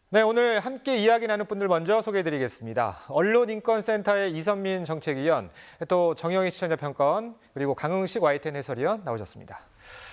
네, 오늘 함께 이야기 나눌 분들 먼저 소개해드리겠습니다. 언론인권센터의 이선민 정책위원, 또 정영희 시청자평가원, 그리고 강흥식 YTN 해설위원 나오셨습니다.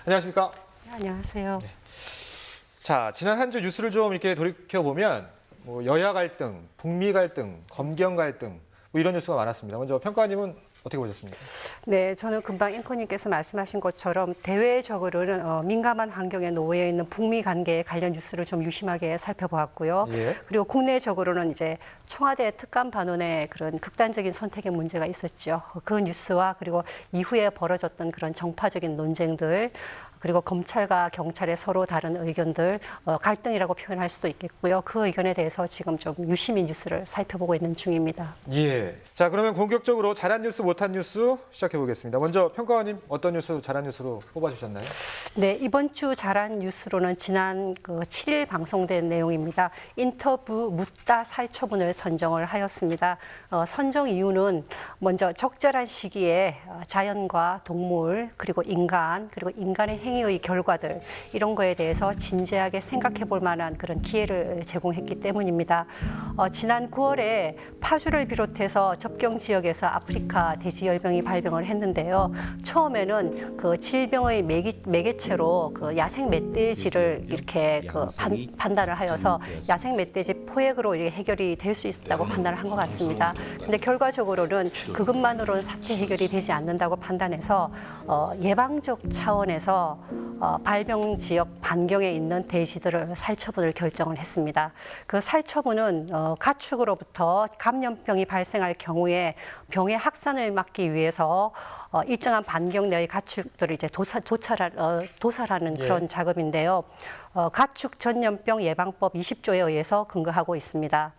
안녕하십니까? 안녕하세요. 네. 자, 지난 한 주 뉴스를 좀 이렇게 돌이켜보면 여야 갈등, 북미 갈등, 검경 갈등 이런 뉴스가 많았습니다. 먼저 평가원님은 어떻게 보셨습니까? 네, 저는 금방 앵커님께서 말씀하신 것처럼 대외적으로는 민감한 환경에 놓여 있는 북미 관계 관련 뉴스를 좀 유심하게 살펴보았고요. 예. 그리고 국내적으로는 이제 청와대 특감 반원의 그런 극단적인 선택의 문제가 있었죠. 그 뉴스와 그리고 이후에 벌어졌던 그런 정파적인 논쟁들, 그리고 검찰과 경찰의 서로 다른 의견들, 갈등이라고 표현할 수도 있겠고요. 그 의견에 대해서 지금 좀 유심히 뉴스를 살펴보고 있는 중입니다. 예. 자, 그러면 본격적으로 잘한 뉴스, 못한 뉴스 시작해 보겠습니다. 먼저 평가원님 어떤 뉴스 잘한 뉴스로 뽑아주셨나요? 네, 이번 주 잘한 뉴스로는 지난 7일 방송된 내용입니다. 인터뷰 묻다 살처분을 선정을 하였습니다. 선정 이유는 먼저 적절한 시기에 자연과 동물, 그리고 인간, 그리고 인간의 행위의 결과들 이런 거에 대해서 진지하게 생각해 볼 만한 그런 기회를 제공했기 때문입니다. 지난 9월에 파주를 비롯해서 접경 지역에서 아프리카 돼지열병이 발병을 했는데요. 처음에는 그 질병의 매개체로 그 야생 멧돼지를 이렇게 판단을 하여서 야생 멧돼지 포획으로 해결이 될 수 있다고 판단을 한 것 같습니다. 근데 결과적으로는 그것만으로는 사태 해결이 되지 않는다고 판단해서 예방적 차원에서 발병 지역 반경에 있는 돼지들을 살처분을 결정을 했습니다. 그 살처분은 가축으로부터 감염병이 발생할 경우에 병의 확산을 막기 위해서 일정한 반경 내의 가축들을 이제 도살하는 그런 작업인데요. 가축 전염병 예방법 20조에 의해서 근거하고 있습니다.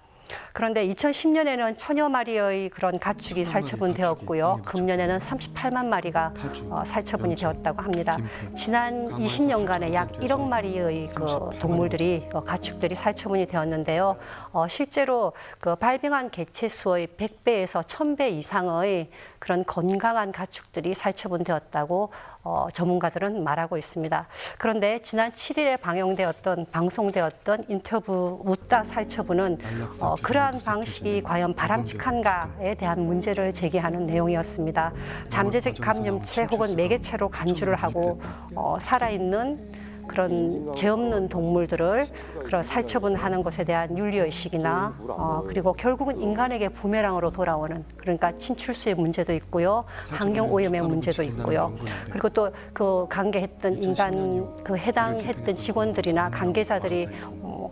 그런데 2010년에는 천여 마리의 그런 가축이 살처분되었고요. 금년에는 38만 마리가 살처분이 되었다고 합니다. 지난 20년간에 약 1억 마리의 그 동물들이 가축들이 살처분이 되었는데요. 실제로 그 발병한 개체 수의 100배에서 1000배 이상의 그런 건강한 가축들이 살처분되었다고 전문가들은 말하고 있습니다. 그런데 지난 7일에 방송되었던 인터뷰 묻다 살처분은 그러한 방식이 과연 바람직한가에 대한 문제를 제기하는 내용이었습니다. 잠재적 감염체 혹은 매개체로 간주를 하고 살아있는 그런 죄 없는 동물들을 그런 살처분하는 것에 대한 윤리의식이나 그리고 결국은 인간에게 부메랑으로 돌아오는 그러니까 침출수의 문제도 있고요. 환경오염의 문제도 있고요. 그리고 또 그 관계했던 인간 그 해당했던 직원들이나 관계자들이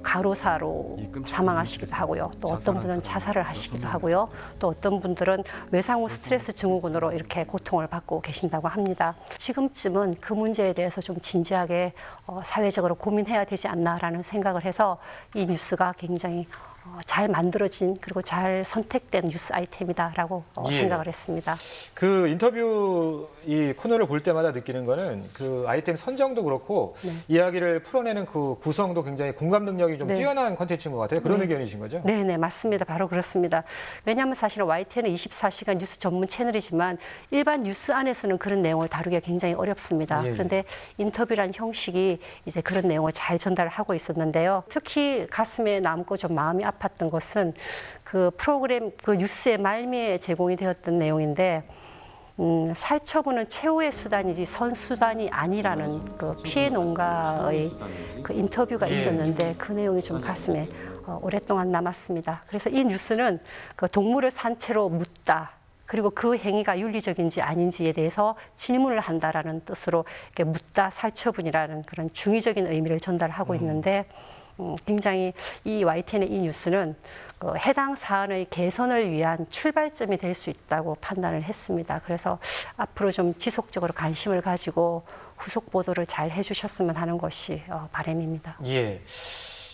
가로사로 사망하시기도 하고요. 또 어떤 분은 자살을 하시기도 하고요. 또 어떤 분들은 외상 후 스트레스 증후군으로 이렇게 고통을 받고 계신다고 합니다. 지금쯤은 그 문제에 대해서 좀 진지하게 사회적으로 고민해야 되지 않나라는 생각을 해서 이 뉴스가 굉장히 잘 만들어진 그리고 잘 선택된 뉴스 아이템이다라고 생각을 했습니다. 그 인터뷰 이 코너를 볼 때마다 느끼는 거는 그 아이템 선정도 그렇고 이야기를 풀어내는 그 구성도 굉장히 공감 능력이 좀 뛰어난 콘텐츠인 것 같아요. 그런 의견이신 거죠? 네, 맞습니다. 바로 그렇습니다. 왜냐하면 사실은 YTN은 24시간 뉴스 전문 채널이지만 일반 뉴스 안에서는 그런 내용을 다루기가 굉장히 어렵습니다. 그런데 인터뷰란 형식이 이제 그런 내용을 잘 전달을 하고 있었는데요. 특히 가슴에 남고 좀 마음이 아팠던 것은 그 프로그램 그 뉴스의 말미에 제공이 되었던 내용인데 살처분은 최후의 수단이지 선수단이 아니라는 그 피해 농가의 그 인터뷰가 있었는데 그 내용이 좀 가슴에 오랫동안 남았습니다. 그래서 이 뉴스는 그 동물을 산채로 묻다. 그리고 그 행위가 윤리적인지 아닌지에 대해서 질문을 한다라는 뜻으로 이렇게 묻다 살처분이라는 그런 중의적인 의미를 전달하고 있는데 굉장히 이 YTN의 이 뉴스는 그 해당 사안의 개선을 위한 출발점이 될 수 있다고 판단을 했습니다. 그래서 앞으로 좀 지속적으로 관심을 가지고 후속 보도를 잘 해주셨으면 하는 것이 바람입니다. 예.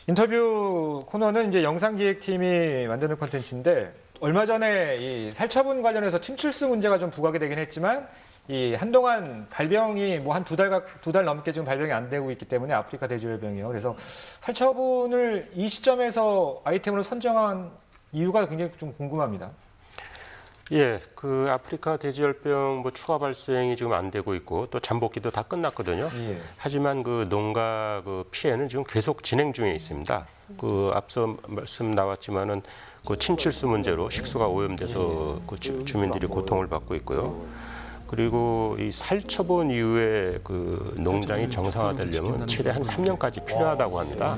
인터뷰 코너는 이제 영상기획팀이 만드는 콘텐츠인데 얼마 전에 이 살처분 관련해서 침출수 문제가 좀 부각이 되긴 했지만 이 한동안 발병이 뭐 한 두 달 넘게 지금 발병이 안 되고 있기 때문에 아프리카 돼지열병이요. 그래서 살처분을 이 시점에서 아이템으로 선정한 이유가 굉장히 좀 궁금합니다. 예, 그 아프리카 돼지열병 뭐 추가 발생이 지금 안 되고 있고 또 잠복기도 다 끝났거든요. 예. 하지만 그 농가 그 피해는 지금 계속 진행 중에 있습니다. 그 앞서 말씀 나왔지만은 그 침칠수 문제로 식수가 오염돼서 그 주민들이 고통을 받고 있고요. 그리고 이 살처분 이후에 그 농장이 정상화되려면 최대 한 3년까지 필요하다고 합니다.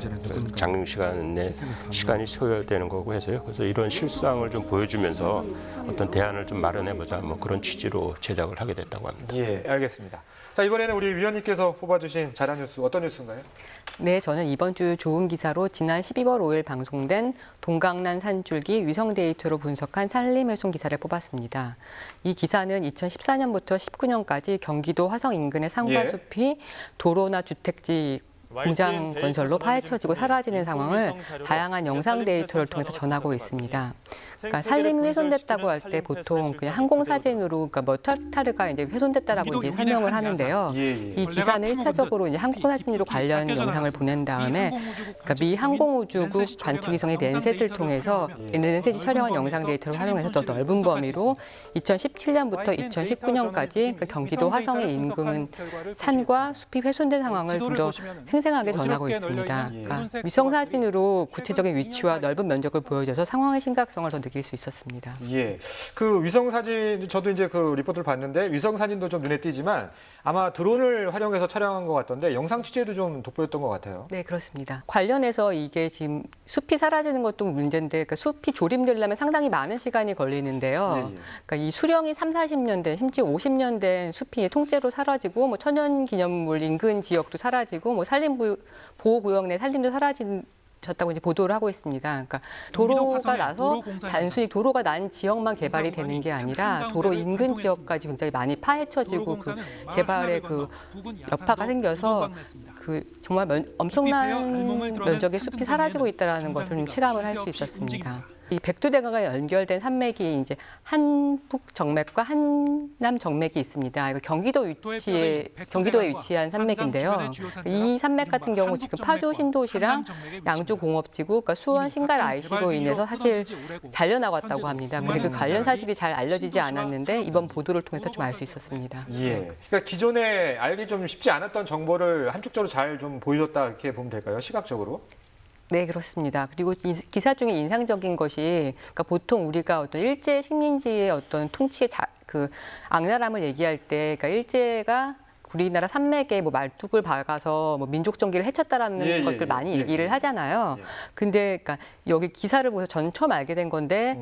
장용 시간에 시간이 소요되는 거고 해서요. 그래서 이런 실상을 좀 보여주면서 어떤 대안을 좀 마련해보자 뭐 그런 취지로 제작을 하게 됐다고 합니다. 예, 알겠습니다. 자, 이번에는 우리 위원님께서 뽑아주신 자랑 뉴스 어떤 뉴스인가요? 네, 저는 이번 주 좋은 기사로 지난 12월 5일 방송된 동강란 산줄기 위성 데이터로 분석한 산림훼손 기사를 뽑았습니다. 이 기사는 2014년부터 19년까지 경기도 화성 인근의 산과 숲이 도로나 주택지 공장 건설로 파헤쳐지고 사라지는 상황을 다양한 영상 데이터를 통해서 전하고 있습니다. 그러니까 산림이 훼손됐다고 할 때 보통 그냥 항공 사진으로 그러니까 머터타르가 이제 훼손됐다라고 이제 설명을 하는데요. 이 기사는 1차적으로 이제 항공 사진으로 관련 영상을 보낸 다음에 그러니까 미 항공우주국 관측위성의 랜셋을 통해서 랜셋이 촬영한 영상 데이터를 활용해서 더 넓은 범위로 2017년부터 2019년까지 그 경기도 화성의 인근 산과 숲이 훼손된 상황을 좀 더 생생하게 전하고 있습니다. 그러니까 위성 사진으로 구체적인 위치와 넓은 면적을 보여줘서 상황의 심각성을 더 느낄 수 있었습니다. 예, 그 위성 사진 저도 이제 그 리포트를 봤는데 위성 사진도 좀 눈에 띄지만 아마 드론을 활용해서 촬영한 것 같던데 영상 취재도 좀 돋보였던 것 같아요. 네, 그렇습니다. 관련해서 이게 지금 숲이 사라지는 것도 문제인데 그러니까 숲이 조림되려면 상당히 많은 시간이 걸리는데요. 그러니까 이 수령이 3, 40년 된 심지어 50년 된 숲이 통째로 사라지고 뭐 천연기념물 인근 지역도 사라지고 뭐 산림보호구역 내 산림도 졌다고 이제 보도를 하고 있습니다. 그러니까 도로가 나서 단순히 도로가 난 지역만 개발이 되는 게 아니라 도로 인근 지역까지 굉장히 많이 파헤쳐지고 그 개발의 그 여파가 생겨서 그 정말 엄청난 면적의 숲이 사라지고 있다는 것을 좀 체감을 할 수 있었습니다. 이 백두대간과 연결된 산맥이 이제 한북 정맥과 한남 정맥이 있습니다. 이거 경기도에 위치한 산맥인데요. 이 산맥 같은 경우 지금 파주 신도시랑 양주 공업지구, 그러니까 수원 신갈 IC로 인해서 사실 잘려나갔다고 합니다. 근데 그 관련 사실이 잘 알려지지 않았는데 이번 보도를 통해서 좀 알 수 있었습니다. 예. 그러니까 기존에 알기 좀 쉽지 않았던 정보를 함축적으로 잘 좀 보여줬다 이렇게 보면 될까요? 시각적으로? 네, 그렇습니다. 그리고 이 기사 중에 인상적인 것이, 그러니까 보통 우리가 어떤 일제 식민지의 어떤 통치의 그 악랄함을 얘기할 때, 그러니까 일제가 우리나라 산맥에 뭐 말뚝을 박아서 뭐 민족 정기를 해쳤다라는 것들 많이 얘기를 하잖아요. 근데 그러니까 여기 기사를 보면서 저는 처음 알게 된 건데.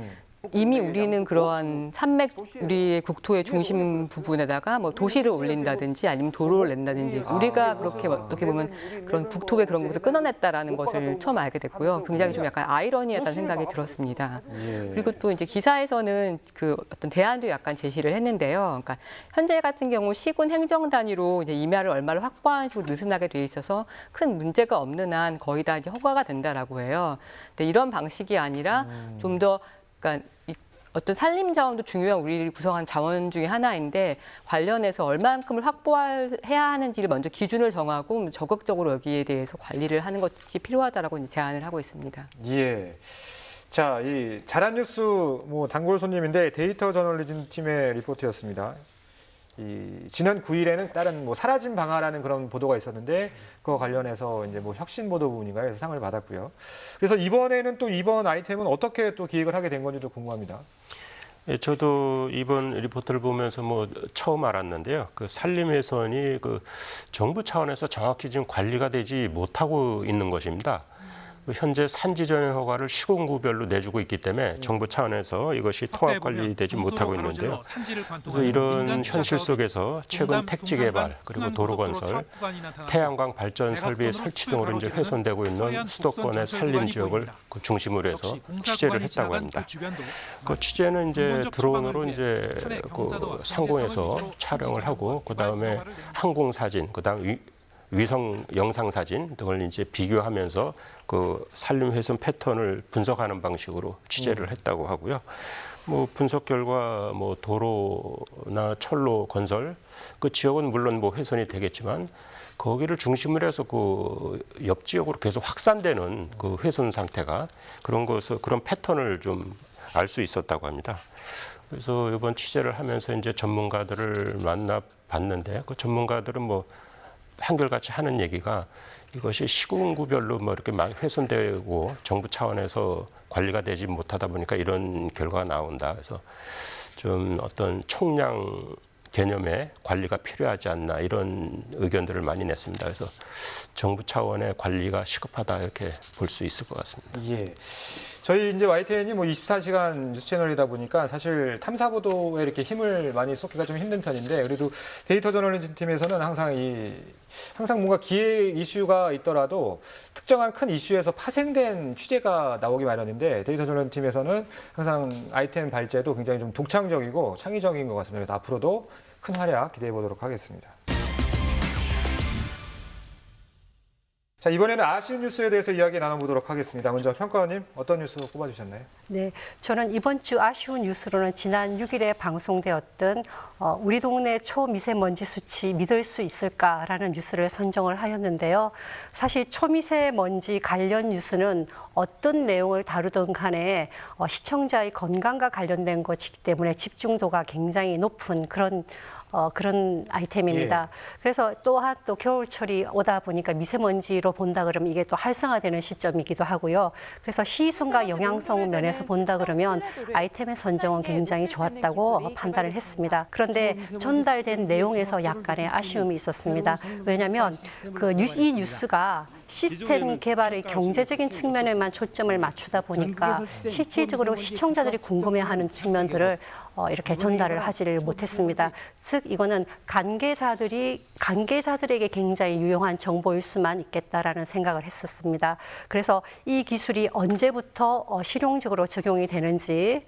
이미 우리는 그러한 산맥 우리의 국토의 중심 부분에다가 뭐 도시를 올린다든지 아니면 도로를 낸다든지 우리가 그렇게 어떻게 보면 그런 국토의 그런 것을 끊어냈다라는 것을 처음 알게 됐고요. 굉장히 좀 약간 아이러니했다는 생각이 들었습니다. 그리고 또 이제 기사에서는 그 어떤 대안도 약간 제시를 했는데요. 그러니까 현재 같은 경우 시군 행정 단위로 이제 임야를 얼마를 확보하는 식으로 느슨하게 돼 있어서 큰 문제가 없는 한 거의 다 이제 허가가 된다라고 해요. 근데 이런 방식이 아니라 좀 더 그러니까 어떤 산림 자원도 중요한 우리를 구성한 자원 중에 하나인데 관련해서 얼만큼을 확보해야 하는지를 먼저 기준을 정하고 적극적으로 여기에 대해서 관리를 하는 것이 필요하다라고 이제 제안을 하고 있습니다. 예. 자, 이 자란 뉴스 뭐 단골 손님인데 데이터 저널리즘 팀의 리포트였습니다. 지난 9일에는 다른 뭐 사라진 방아라는 그런 보도가 있었는데 그거 관련해서 이제 뭐 혁신 보도 부분인가요? 해서 상을 받았고요. 그래서 이번에는 또 이번 아이템은 어떻게 또 기획을 하게 된 건지도 궁금합니다. 예, 저도 이번 리포트를 보면서 뭐 처음 알았는데요. 그 산림훼손이 그 정부 차원에서 정확히 지금 관리가 되지 못하고 있는 것입니다. 현재 산지 전용 허가를 시군구별로 내주고 있기 때문에 정부 차원에서 이것이 통합 관리되지 못하고 있는데요. 그래서 이런 현실 속에서 최근 택지 개발 그리고 도로 건설, 태양광 발전 설비 설치 등으로 이제 훼손되고 있는 수도권의 산림 지역을 그 중심으로 해서 취재를 했다고 합니다. 그 취재는 이제 드론으로 이제 그 상공에서 촬영을 하고 그 다음에 항공 사진, 그 다음 위성 영상 사진 등을 이제 비교하면서 그 산림 훼손 패턴을 분석하는 방식으로 취재를 했다고 하고요. 뭐 분석 결과 뭐 도로나 철로 건설 그 지역은 물론 뭐 훼손이 되겠지만 거기를 중심으로 해서 그 옆 지역으로 계속 확산되는 그 훼손 상태가 그런 패턴을 좀 알 수 있었다고 합니다. 그래서 이번 취재를 하면서 이제 전문가들을 만나봤는데 그 전문가들은 뭐 한결같이 하는 얘기가 이것이 시군구별로 뭐 이렇게 막 훼손되고 정부 차원에서 관리가 되지 못하다 보니까 이런 결과가 나온다. 그래서 좀 어떤 총량 개념의 관리가 필요하지 않나 이런 의견들을 많이 냈습니다. 그래서 정부 차원의 관리가 시급하다 이렇게 볼 수 있을 것 같습니다. 예. 저희 이제 YTN이 뭐 24시간 뉴스 채널이다 보니까 사실 탐사 보도에 이렇게 힘을 많이 쏟기가 좀 힘든 편인데 그래도 데이터 저널리즘 팀에서는 항상 뭔가 기획 이슈가 있더라도 특정한 큰 이슈에서 파생된 취재가 나오기 마련인데 데이터 저널리즘 팀에서는 항상 아이템 발제도 굉장히 좀 독창적이고 창의적인 것 같습니다. 그래서 앞으로도 큰 활약 기대해 보도록 하겠습니다. 자, 이번에는 아쉬운 뉴스에 대해서 이야기 나눠보도록 하겠습니다. 먼저 평가원님 어떤 뉴스 꼽아주셨나요? 네, 저는 이번 주 아쉬운 뉴스로는 지난 6일에 방송되었던 우리 동네 초미세먼지 수치 믿을 수 있을까라는 뉴스를 선정을 하였는데요. 사실 초미세먼지 관련 뉴스는 어떤 내용을 다루든 간에 시청자의 건강과 관련된 것이기 때문에 집중도가 굉장히 높은 그런 아이템입니다. 예. 그래서 또한 또 겨울철이 오다 보니까 미세먼지로 본다 그러면 이게 또 활성화되는 시점이기도 하고요. 그래서 시의성과 영양성 면에서 본다 그러면 아이템의 선정은 굉장히 좋았다고 판단을 했습니다. 그런데 전달된 내용에서 약간의 아쉬움이 있었습니다. 왜냐하면 이 뉴스가 시스템 개발의 경제적인 측면에만 초점을 맞추다 보니까 실질적으로 시청자들이 궁금해하는 측면들을 이렇게 전달을 하지를 못했습니다. 즉 이거는 관계자들에게 굉장히 유용한 정보일 수만 있겠다라는 생각을 했었습니다. 그래서 이 기술이 언제부터 실용적으로 적용이 되는지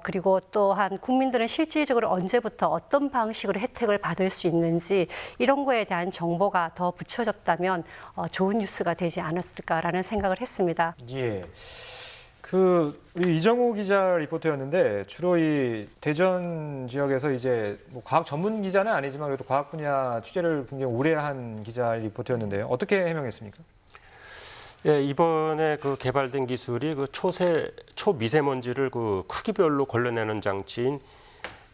그리고 또한 국민들은 실질적으로 언제부터 어떤 방식으로 혜택을 받을 수 있는지 이런 거에 대한 정보가 더 붙여졌다면 좋은 뉴스가 되지 않았을까라는 생각을 했습니다. 예. 우리 이정우 기자 리포터였는데 주로 이 대전 지역에서 이제 뭐 과학 전문 기자는 아니지만 그래도 과학 분야 취재를 굉장히 오래 한 기자 리포터였는데요. 어떻게 해명했습니까? 예, 이번에 그 개발된 기술이 그 초미세먼지를 그 크기별로 걸러내는 장치인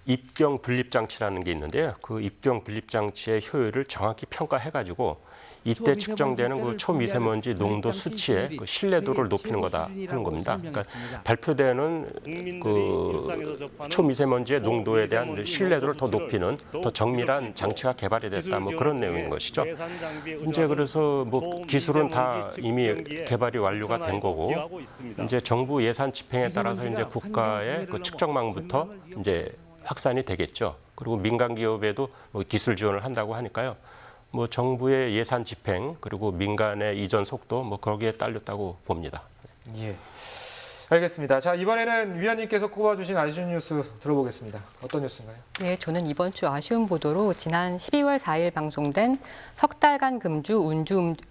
입경 분립 장치라는 게 있는데요. 그 입경 분립 장치의 효율을 정확히 평가해가지고 이때 측정되는 그 초미세먼지 농도 수치의 그 신뢰도를 높이는 거다 하는 겁니다. 그러니까 발표되는 그 초미세먼지의 농도에 대한 신뢰도를 더 높이는 더 정밀한 장치가 개발이 됐다. 뭐 그런 내용인 것이죠. 이제 그래서 뭐 기술은 다 이미 개발이 완료가 된 거고 이제 정부 예산 집행에 따라서 이제 국가의 그 측정망부터 이제 확산이 되겠죠. 그리고 민간 기업에도 뭐 기술 지원을 한다고 하니까요. 뭐 정부의 예산 집행 그리고 민간의 이전 속도 뭐 거기에 딸렸다고 봅니다. 예. 알겠습니다. 자, 이번에는 위원님께서 꼽아주신 아쉬운 뉴스 들어보겠습니다. 어떤 뉴스인가요? 네, 저는 이번 주 아쉬운 보도로 지난 12월 4일 방송된 석 달간 금주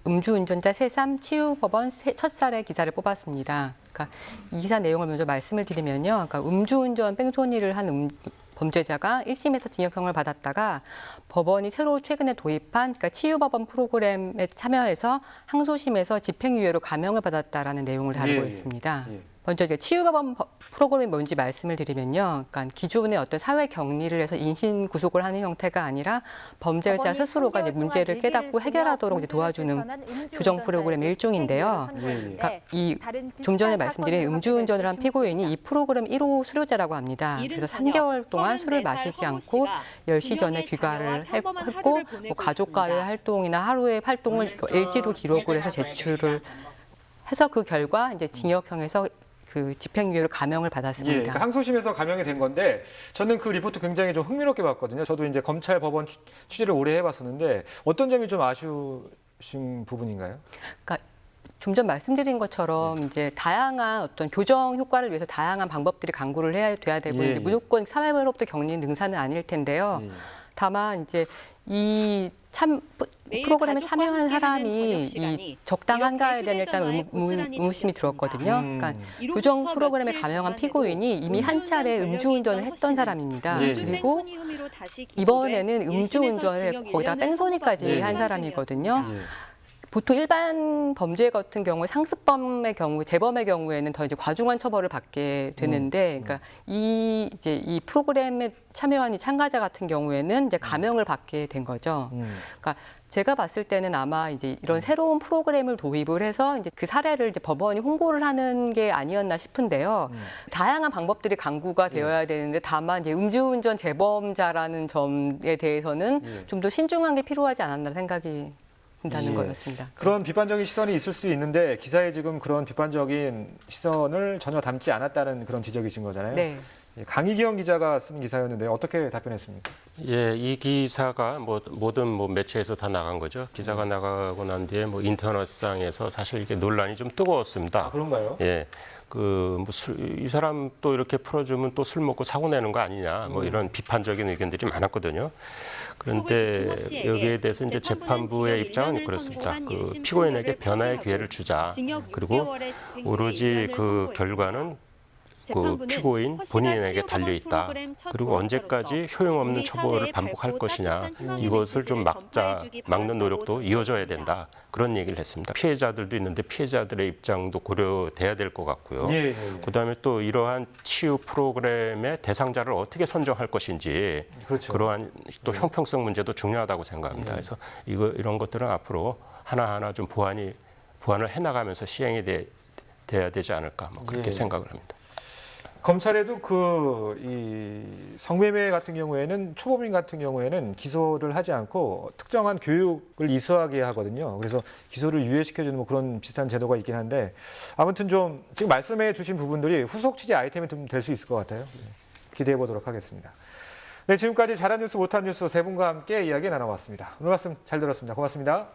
음주운전자 새삼 치유법원 첫 사례 기사를 뽑았습니다. 그러니까 이 기사 내용을 먼저 말씀을 드리면요. 그러니까 음주운전 뺑소니를 한 범죄자가 1심에서 징역형을 받았다가 법원이 새로 최근에 도입한 그러니까 치유법원 프로그램에 참여해서 항소심에서 집행유예로 감형을 받았다라는 내용을 다루고 있습니다. 예. 먼저 이제 치유법원 프로그램이 뭔지 말씀을 드리면요. 그러니까 기존의 어떤 사회 격리를 해서 인신 구속을 하는 형태가 아니라 범죄자 스스로가 이제 문제를 깨닫고 해결하도록 이제 도와주는 교정 프로그램의 일종인데요. 그러니까 좀 전에 말씀드린 음주운전을 한 피고인이 이 프로그램 1호 수료자라고 합니다. 그래서 3개월 동안 술을 마시지 않고 10시 전에 귀가를 했고 뭐 가족과의 활동이나 하루의 활동을 일지로 기록을 해서 제출을 해서 그 결과 이제 징역형에서 그 집행유예로 감형을 받았습니다. 예, 그러니까 항소심에서 감형이 된 건데 저는 그 리포트 굉장히 좀 흥미롭게 봤거든요. 저도 이제 검찰 법원 취재를 오래 해봤었는데 어떤 점이 좀 아쉬우신 부분인가요? 그러니까 좀 전 말씀드린 것처럼 이제 다양한 어떤 교정 효과를 위해서 다양한 방법들이 강구를 해야 돼야 되고 예, 이제 무조건 사회로부터 격리 능사는 아닐 텐데요. 예. 다만 이제 이 프로그램에 참여한 사람이 이 적당한가에 대한 일단 의무심이 들었거든요. 그러니까 교정 프로그램에 감형한 피고인이 이미 한 차례 음주운전을 했던 사람입니다. 예. 그리고 이번에는 음주운전을 거기다 뺑소니까지 한 사람이거든요. 예. 보통 일반 범죄 같은 경우에 상습범의 경우, 재범의 경우에는 더 이제 과중한 처벌을 받게 되는데, 그러니까 이 프로그램에 참여한 이 참가자 같은 경우에는 이제 감형을 받게 된 거죠. 그러니까 제가 봤을 때는 아마 이제 이런 새로운 프로그램을 도입을 해서 이제 그 사례를 이제 법원이 홍보를 하는 게 아니었나 싶은데요. 다양한 방법들이 강구가 되어야 되는데 다만 이제 음주운전 재범자라는 점에 대해서는 좀 더 신중한 게 필요하지 않았나 생각이 든다는 거였습니다. 그런 비판적인 시선이 있을 수 있는데 기사에 지금 그런 비판적인 시선을 전혀 담지 않았다는 그런 지적이신 거잖아요. 네. 강희경 기자가 쓴 기사였는데 어떻게 답변했습니까? 예, 이 기사가 모든 매체에서 다 나간 거죠. 기사가 나가고 난 뒤에 인터넷상에서 사실 이게 논란이 좀 뜨거웠습니다. 아, 그런가요? 예. 이 사람 또 이렇게 풀어주면 또 술 먹고 사고 내는 거 아니냐, 이런 비판적인 의견들이 많았거든요. 그런데 여기에 대해서 이제 재판부의 입장은 그렇습니다. 피고인에게 변화의 기회를 주자. 그리고 오로지 그 결과는 피고인 본인에게 달려 있다. 그리고 언제까지 효용없는 처벌을 반복할 것이냐, 이것을 좀 막는 노력도 이어져야 된다. 그런 얘기를 했습니다. 피해자들도 있는데 피해자들의 입장도 고려돼야 될 것 같고요. 그다음에 또 이러한 치유 프로그램의 대상자를 어떻게 선정할 것인지, 그렇죠. 그러한 또 형평성 문제도 중요하다고 생각합니다. 그래서 이런 것들은 앞으로 하나하나 좀 보완을 해나가면서 시행이 돼야 되지 않을까, 그렇게 생각을 합니다. 검찰에도 이 성매매 같은 경우에는 초범인 같은 경우에는 기소를 하지 않고 특정한 교육을 이수하게 하거든요. 그래서 기소를 유예시켜주는 그런 비슷한 제도가 있긴 한데 아무튼 좀 지금 말씀해 주신 부분들이 후속 취재 아이템이 좀 될 수 있을 것 같아요. 기대해 보도록 하겠습니다. 네, 지금까지 잘한 뉴스 못한 뉴스 세 분과 함께 이야기 나눠봤습니다. 오늘 말씀 잘 들었습니다. 고맙습니다.